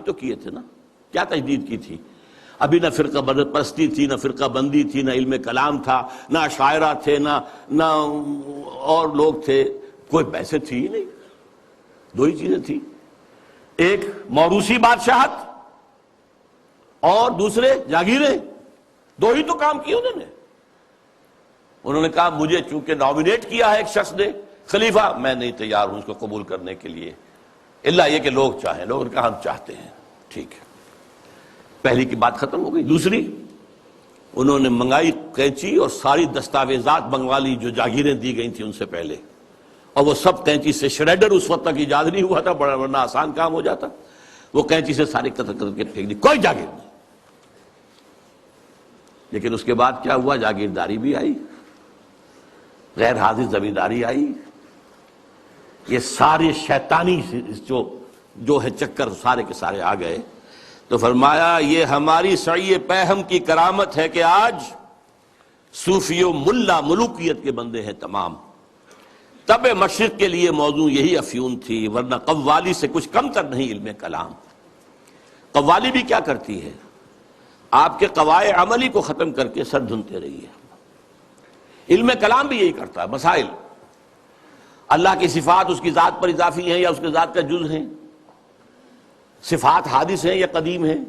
تو کیے تھے نا، کیا تجدید کی تھی؟ ابھی نہ فرقہ پرستی تھی، نہ فرقہ بندی تھی، نہ علم کلام تھا، نہ شاعرہ تھے، نہ اور لوگ تھے، کوئی بحث تھی ہی نہیں۔ دو ہی چیزیں تھیں، ایک موروثی بادشاہت اور دوسرے جاگیریں، دو ہی تو کام کیے انہوں نے کہا مجھے چونکہ نامینیٹ کیا ہے ایک شخص نے خلیفہ، میں نہیں تیار ہوں اس کو قبول کرنے کے لیے، الا یہ کہ لوگ چاہیں۔ لوگوں نے کہا ہم چاہتے ہیں، ٹھیک ہے، پہلی کی بات ختم ہو گئی۔ دوسری، انہوں نے منگائی قینچی اور ساری دستاویزات منگوا لی جو جاگیریں دی گئی تھیں ان سے پہلے، اور وہ سب قینچی سے، شریڈر اس وقت تک ایجاد نہیں ہوا تھا، بڑا ورنہ آسان کام ہو جاتا، وہ قینچی سے ساری قطر قطر کے پھینک دی، کوئی جاگیر نہیں۔ لیکن اس کے بعد کیا ہوا؟ جاگیرداری بھی آئی، غیر حاضر زمینداری آئی، یہ سارے شیطانی جو ہے چکر سارے کے سارے آ گئے۔ تو فرمایا یہ ہماری سعی پہم کی کرامت ہے کہ آج صوفی و ملا ملوکیت کے بندے ہیں تمام۔ تب مشرق کے لیے موضوع یہی افیون تھی، ورنہ قوالی سے کچھ کم تر نہیں علم کلام۔ قوالی بھی کیا کرتی ہے؟ آپ کے قواعد عملی کو ختم کر کے سر دھنتے رہی ہے۔ علم کلام بھی یہی کرتا ہے، مسائل، اللہ کی صفات اس کی ذات پر اضافی ہیں یا اس کی ذات کا جز ہیں، صفات حادث ہیں یا قدیم ہیں،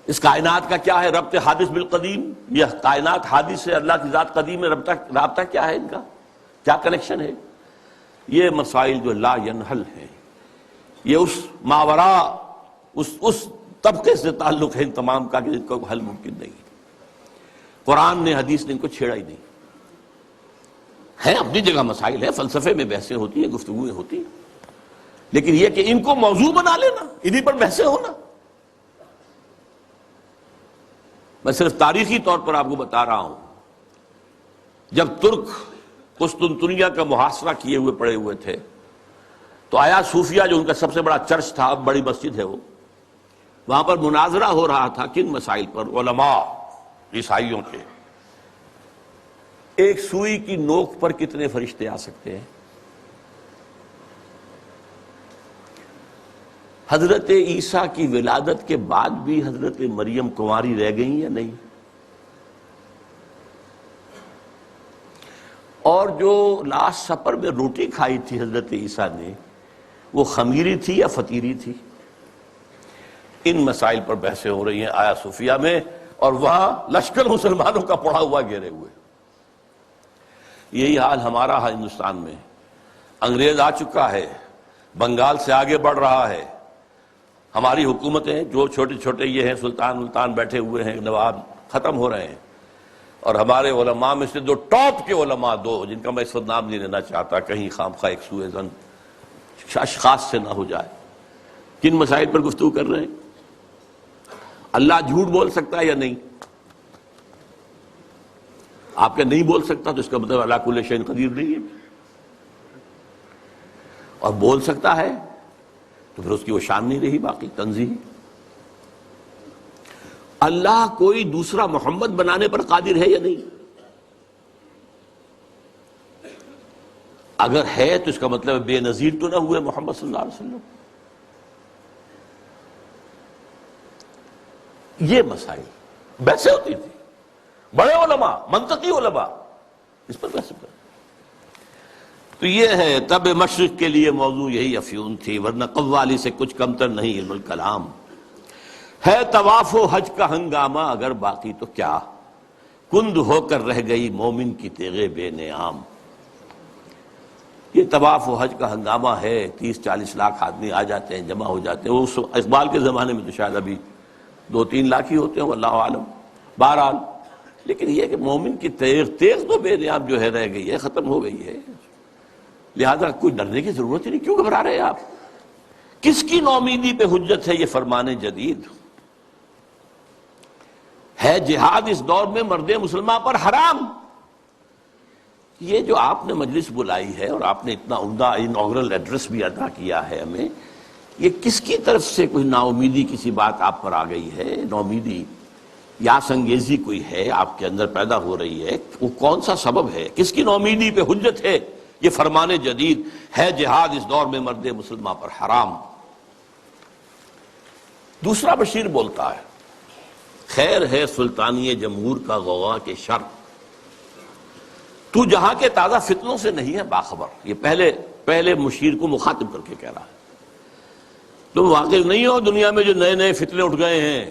اس کائنات کا کیا ہے ربط حادث بالقدیم، یہ کائنات حادث ہے، اللہ کی ذات قدیم ہے، رابطہ کیا ہے ان کا، کیا کنیکشن ہے؟ یہ مسائل جو لا ینحل ہیں، یہ اس ماورا اس طبقے سے تعلق ہے ان تمام کا کہ جن کو حل ممکن نہیں۔ قرآن نے، حدیث نے ان کو چھیڑا ہی نہیں۔ ہے اپنی جگہ مسائل ہے، فلسفے میں بحثیں ہوتی ہیں، گفتگویں ہوتی ہیں، لیکن یہ کہ ان کو موضوع بنا لینا، انہی پر بحثیں ہونا۔ میں صرف تاریخی طور پر آپ کو بتا رہا ہوں، جب ترک قسطنطنیہ کا محاصرہ کیے ہوئے پڑے ہوئے تھے تو آیا صوفیہ جو ان کا سب سے بڑا چرچ تھا، بڑی مسجد ہے وہ، وہاں پر مناظرہ ہو رہا تھا کن مسائل پر؟ علماء عیسائیوں کے، ایک سوئی کی نوک پر کتنے فرشتے آ سکتے ہیں؟ حضرت عیسیٰ کی ولادت کے بعد بھی حضرت مریم کنواری رہ گئیں یا نہیں؟ اور جو لاسٹ سپر میں روٹی کھائی تھی حضرت عیسیٰ نے، وہ خمیری تھی یا فطیری تھی؟ ان مسائل پر بحثیں ہو رہی ہیں آیا صوفیہ میں، اور وہاں لشکر مسلمانوں کا پڑا ہوا گھیرے ہوئے۔ یہی حال ہمارا ہے ہندوستان میں، انگریز آ چکا ہے، بنگال سے آگے بڑھ رہا ہے، ہماری حکومتیں جو چھوٹے چھوٹے یہ ہیں سلطان بیٹھے ہوئے ہیں، نواب ختم ہو رہے ہیں، اور ہمارے علماء میں سے دو ٹاپ کے علماء، دو جن کا میں اس وقت نام نہیں لینا چاہتا کہیں خامخواہ ایک سوء ظن اشخاص سے نہ ہو جائے، کن مسائل پر گفتگو کر رہے ہیں؟ اللہ جھوٹ بول سکتا ہے یا نہیں؟ آپ کے نہیں بول سکتا تو اس کا مطلب اللہ کل شیء قدیر نہیں ہے، اور بول سکتا ہے تو پھر اس کی وہ شان نہیں رہی باقی تنزیہ۔ اللہ کوئی دوسرا محمد بنانے پر قادر ہے یا نہیں؟ اگر ہے تو اس کا مطلب بے نظیر تو نہ ہوئے محمد صلی اللہ علیہ وسلم۔ یہ مسائل بحثیں ہوتی تھی، بڑے علماء، منطقی علماء اس پر بحث کرتے۔ تو یہ ہے تب مشرق کے لیے موضوع یہی افیون تھی، ورنہ قوالی سے کچھ کمتر نہیں علم الکلام۔ ہے طواف و حج کا ہنگامہ اگر باقی تو کیا، کند ہو کر رہ گئی مومن کی تیغ بے نیام۔ یہ طواف و حج کا ہنگامہ ہے، 30-40 لاکھ آدمی آ جاتے ہیں، جمع ہو جاتے ہیں۔ اس اقبال کے زمانے میں تو شاید ابھی 2-3 لاکھ ہی ہوتے ہیں، اللہ عالم۔ بہرحال لیکن یہ کہ مومن کی تیغ تو بے نیام جو ہے رہ گئی ہے، ختم ہو گئی ہے، لہذا کوئی ڈرنے کی ضرورت ہی نہیں۔ کیوں گھبرا رہے ہیں آپ؟ کس کی نومیدی پہ حجت ہے یہ فرمان جدید؟ ہے جہاد اس دور میں مرد مسلمان پر حرام۔ یہ جو آپ نے مجلس بلائی ہے اور آپ نے اتنا عمدہ انوگرل ایڈریس بھی ادا کیا ہے ہمیں، یہ کس کی طرف سے کوئی نا امیدی کسی بات آپ پر آ گئی ہے؟ نومیدی یا سنگیزی کوئی ہے آپ کے اندر پیدا ہو رہی ہے؟ وہ کون سا سبب ہے؟ کس کی نومیدی پہ حجت ہے یہ فرمان جدید؟ ہے جہاد اس دور میں مرد مسلمان پر حرام۔ دوسرا بشیر بولتا ہے خیر ہے سلطانی جمہور کا غوغا کے شر، تو جہاں کے تازہ فتنوں سے نہیں ہے باخبر. یہ پہلے مشیر کو مخاطب کر کے کہہ رہا ہے تم واقف نہیں ہو دنیا میں جو نئے نئے فتنے اٹھ گئے ہیں،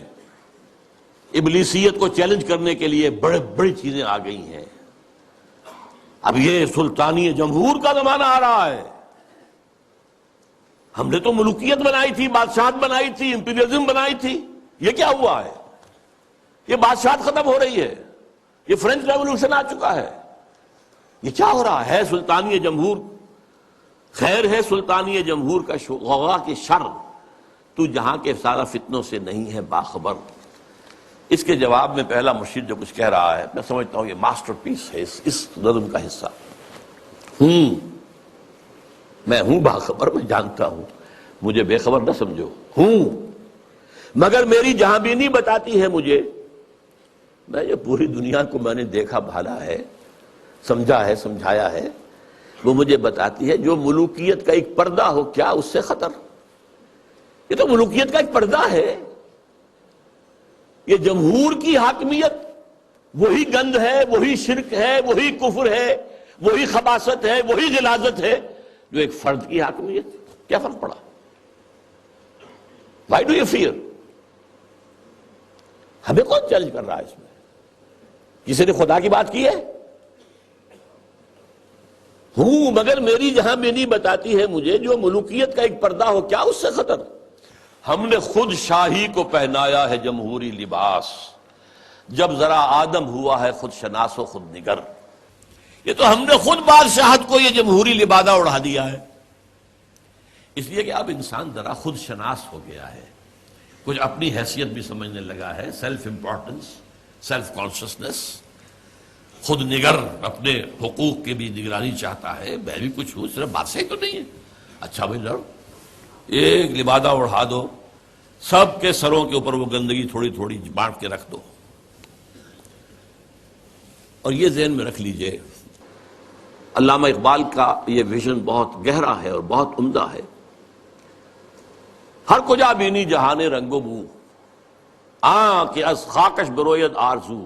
ابلیسیت کو چیلنج کرنے کے لیے بڑی چیزیں آ گئی ہیں. اب یہ سلطانی جمہور کا زمانہ آ رہا ہے. ہم نے تو ملوکیت بنائی تھی، بادشاہت بنائی تھی، امپیریلزم بنائی تھی. یہ کیا ہوا ہے؟ یہ بادشاہت ختم ہو رہی ہے. یہ فرینچ ریولوشن آ چکا ہے. یہ کیا ہو رہا ہے؟ سلطانی جمہور، خیر ہے سلطانی جمہور کا غوغا کے شر، تو جہاں کے سارا فتنوں سے نہیں ہے باخبر. اس کے جواب میں پہلا مشیر جو کچھ کہہ رہا ہے، میں سمجھتا ہوں یہ ماسٹر پیس ہے اس نظم کا حصہ. میں ہوں باخبر، میں جانتا ہوں، مجھے بے خبر نہ سمجھو. مگر میری جہاں بینی بتاتی ہے مجھے، میں جو پوری دنیا کو میں نے دیکھا بھالا ہے، سمجھا ہے، سمجھایا ہے، وہ مجھے بتاتی ہے جو ملوکیت کا ایک پردہ ہو کیا اس سے خطر. یہ تو ملوکیت کا ایک پردہ ہے. یہ جمہور کی حاکمیت وہی گند ہے، وہی شرک ہے، وہی کفر ہے، وہی خباثت ہے، وہی غلاظت ہے جو ایک فرد کی حاکمیت. کیا فرق پڑا؟ Why do you fear؟ ہمیں کون چیلنج کر رہا ہے اس میں؟ کسی نے خدا کی بات کی ہے؟ مگر میری جہاں بینی بتاتی ہے مجھے جو ملوکیت کا ایک پردہ ہو کیا اس سے خطر. ہم نے خود شاہی کو پہنایا ہے جمہوری لباس، جب ذرا آدم ہوا ہے خود شناس و خود نگر. یہ تو ہم نے خود بادشاہت کو یہ جمہوری لبادہ اڑا دیا ہے. اس لیے کہ اب انسان ذرا خود شناس ہو گیا ہے، کچھ اپنی حیثیت بھی سمجھنے لگا ہے، سیلف امپورٹنس، سیلف کانشسنس، خود نگر، اپنے حقوق کی بھی نگرانی چاہتا ہے. میں بھی کچھ ہوں، صرف بادشاہی تو نہیں ہے. اچھا بھائی لڑو، ایک لبادہ اڑا دو، سب کے سروں کے اوپر وہ گندگی تھوڑی تھوڑی بانٹ کے رکھ دو. اور یہ ذہن میں رکھ لیجئے، علامہ اقبال کا یہ ویژن بہت گہرا ہے اور بہت عمدہ ہے. ہر کجا بینی جہان رنگ و بو، کہ از خاکش بروید آرزو،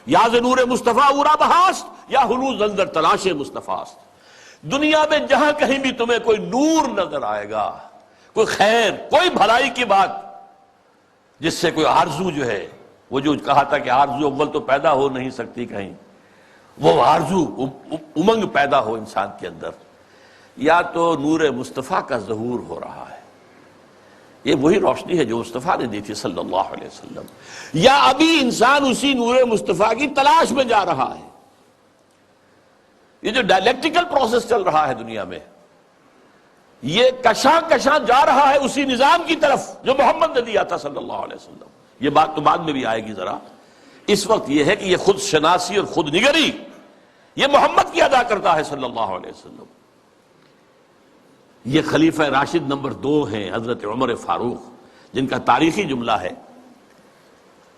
یا ز نور مصطفیٰ اورا بہاست، یا ہنوز اندر تلاش مصطفیٰ است. دنیا میں جہاں کہیں بھی تمہیں کوئی نور نظر آئے گا، کوئی خیر، کوئی بھلائی کی بات جس سے کوئی آرزو جو ہے، وہ جو کہا تھا کہ آرزو اول تو پیدا ہو نہیں سکتی کہیں، وہ آرزو امنگ پیدا ہو انسان کے اندر، یا تو نور مصطفیٰ کا ظہور ہو رہا ہے. یہ وہی روشنی ہے جو مصطفیٰ نے دی تھی صلی اللہ علیہ وسلم، یا ابھی انسان اسی نور مصطفیٰ کی تلاش میں جا رہا ہے. یہ جو ڈائلیکٹیکل پروسیس چل رہا ہے دنیا میں، یہ کشاں کشاں جا رہا ہے اسی نظام کی طرف جو محمد نے دیا تھا صلی اللہ علیہ وسلم. یہ بات تو بعد میں بھی آئے گی ذرا. اس وقت یہ ہے کہ یہ خود شناسی اور خود نگری یہ محمد کی ادا کرتا ہے صلی اللہ علیہ وسلم. یہ خلیفہ راشد نمبر 2 ہیں حضرت عمر فاروق، جن کا تاریخی جملہ ہے.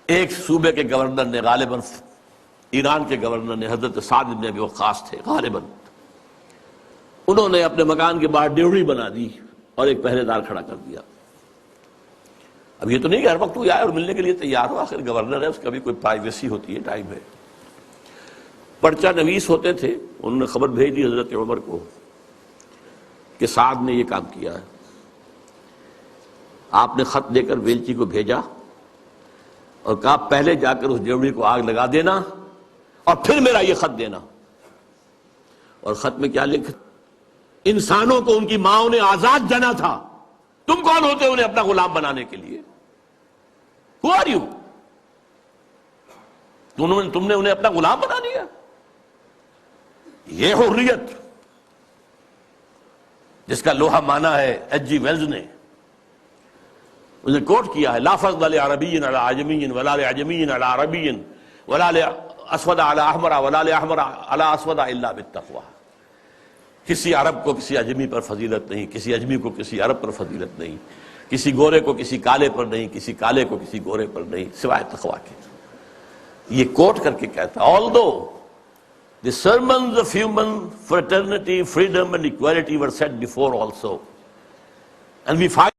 ایک صوبے کے گورنر نے، غالباً ایران کے گورنر نے، حضرت سعد بن ابی وقاص تھے غالباً، انہوں نے اپنے مکان کے باہر ڈیوڑی بنا دی اور ایک پہرے دار کھڑا کر دیا. اب یہ تو نہیں کہ ہر وقت کوئی آئے اور ملنے کے لیے تیار ہو، آخر گورنر ہے، اس کا بھی کوئی پرائیویسی ہوتی ہے، ٹائم ہے. پرچہ نویس ہوتے تھے، انہوں نے خبر بھیج دی حضرت عمر کو کہ سعد نے یہ کام کیا ہے. آپ نے خط دے کر ویلچی کو بھیجا اور کہا پہلے جا کر اس ڈیوڑی کو آگ لگا دینا اور پھر میرا یہ خط دینا. اور خط میں کیا لکھا؟ انسانوں کو ان کی ماں نے آزاد جنا تھا، تم کون ہوتے انہیں اپنا غلام بنانے کے لیے؟ Who are you؟ تم نے انہیں اپنا غلام بنا دیا. یہ حریت جس کا لوہا مانا ہے ایچ جی ویلز نے، اس نے کوٹ کیا ہے، لا فضل لعربی علی عجمی ولا لعجمی علی عربی ولا لاسود علی احمر ولا لاحمر علی اسود الا بالتقوی. کسی عرب کو کسی اجمی پر فضیلت نہیں، کسی اجمی کو کسی عرب پر فضیلت نہیں، کسی گورے کو کسی کالے پر نہیں، کسی کالے کو کسی گورے پر نہیں، سوائے تقوی کے. یہ کوٹ کر کے کہتا although the sermons of human fraternity, freedom and equality were said before also, and we find